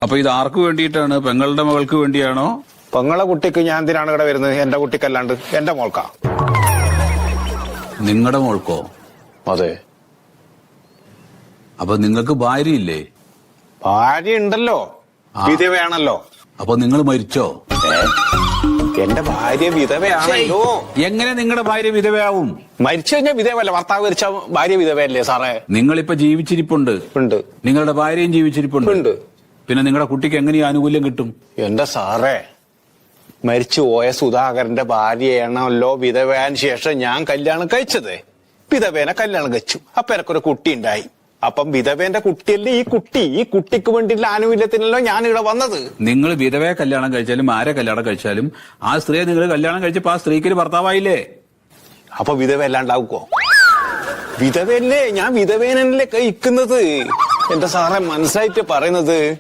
അപ്പൊ ഇത് ആർക്ക് വേണ്ടിയിട്ടാണ്? പെങ്ങളുടെ മകൾക്ക് വേണ്ടിയാണോ? പെങ്ങളെ കുട്ടിക്ക് ഞാൻ എന്തിനാണ് ഇവിടെ വരുന്നത്? എന്റെ കുട്ടിക്കല്ലാണ്ട് എന്റെ മോൾക്കാ. നിങ്ങളുടെ മോൾക്കോ? അതെ. അപ്പൊ നിങ്ങൾക്ക് ഭാര്യയില്ലേ? ഭാര്യ ഉണ്ടല്ലോ, വിധവയാണല്ലോ. അപ്പൊ നിങ്ങൾ മരിച്ചോ? എന്റെ ഭാര്യ വിധവയാണല്ലോ. എങ്ങനെ നിങ്ങളുടെ ഭാര്യ വിധവയാവും? മരിച്ചു കഴിഞ്ഞാൽ വിധവല്ല, ഭർത്താവ് മരിച്ച ഭാര്യ വിധവയല്ലേ സാറേ? നിങ്ങളിപ്പോ ജീവിച്ചിരിപ്പുണ്ട്. ഉണ്ട്. നിങ്ങളുടെ ഭാര്യയും ജീവിച്ചിരിപ്പുണ്ട്. ഉണ്ട്. പിന്നെ നിങ്ങളുടെ കുട്ടിക്ക് എങ്ങനെ ഈ ആനുകൂല്യം കിട്ടും? എന്റെ സാറേ, മരിച്ചു പോയ സുധാകരന്റെ ഭാര്യയാണല്ലോ വിധവയാന് ശേഷം ഞാൻ കല്യാണം കഴിച്ചത്. വിധവേനെ കല്യാണം കഴിച്ചു. അപ്പൊ എനക്കൊരു കുട്ടി ഉണ്ടായി. അപ്പം വിധവേന്റെ കുട്ടിയല്ലേ ഈ കുട്ടി. ഈ കുട്ടിക്ക് വേണ്ടിയുള്ള ആനുകൂല്യത്തിനല്ലോ ഞാൻ ഇവിടെ വന്നത്. നിങ്ങൾ വിധവയെ കല്യാണം കഴിച്ചാലും ആരെ കല്യാണം കഴിച്ചാലും ആ സ്ത്രീയെ നിങ്ങൾ കല്യാണം കഴിച്ചപ്പോ ആ സ്ത്രീക്ക് ഒരു ഭർത്താവായില്ലേ? അപ്പൊ വിധവ അല്ലാണ്ടാവുകോ? വിധവയല്ലേ, ഞാൻ വിധവേനല്ലേ കഴിക്കുന്നത്. എന്റെ സാറേ മനസ്സായിട്ട് പറയുന്നത്.